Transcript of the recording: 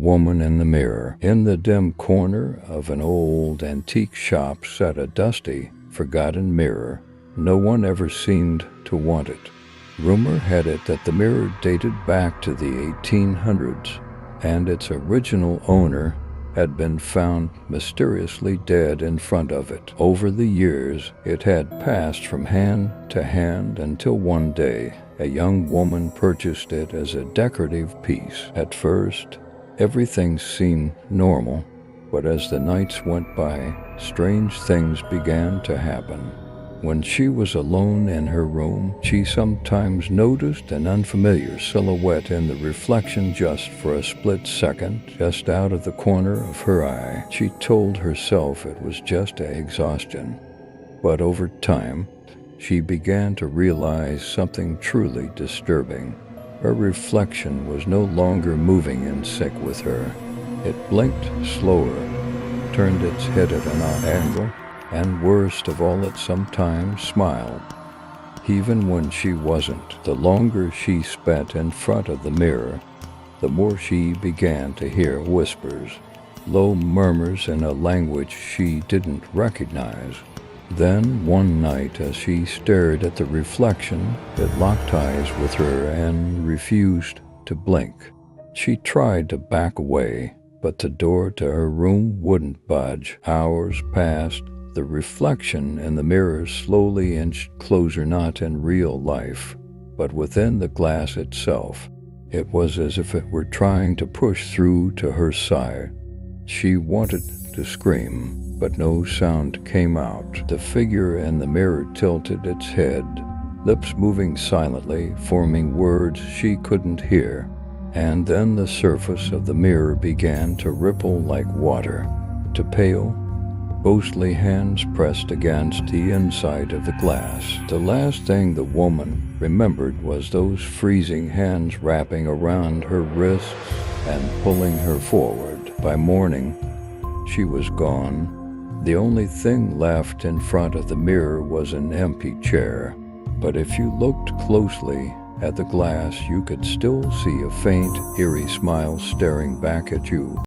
woman in the mirror. In the dim corner of an old antique shop sat a dusty, forgotten mirror. No one ever seemed to want it. Rumor had it that the mirror dated back to the 1800s, and its original owner had been found mysteriously dead in front of it. Over the years, it had passed from hand to hand until one day, a young woman purchased it as a decorative piece. At first, everything seemed normal, but as the nights went by, strange things began to happen. When she was alone in her room, she sometimes noticed an unfamiliar silhouette in the reflection just for a split second, just out of the corner of her eye. She told herself it was just exhaustion. But over time, she began to realize something truly disturbing. Her reflection was no longer moving in sync with her. It blinked slower, turned its head at an odd angle, and worst of all, it sometimes smiled, even when she wasn't. The longer she spent in front of the mirror, the more she began to hear whispers, low murmurs in a language she didn't recognize. Then, one night, as she stared at the reflection, it locked eyes with her and refused to blink. She tried to back away, but the door to her room wouldn't budge. Hours passed. The reflection in the mirror slowly inched closer, not in real life, but within the glass itself. It was as if it were trying to push through to her side. She wanted to scream, but no sound came out. The figure in the mirror tilted its head, lips moving silently, forming words she couldn't hear. And then the surface of the mirror began to ripple like water, to pale, ghostly hands pressed against the inside of the glass. The last thing the woman remembered was those freezing hands wrapping around her wrists and pulling her forward. By morning, she was gone. The only thing left in front of the mirror was an empty chair. But if you looked closely at the glass, you could still see a faint, eerie smile staring back at you.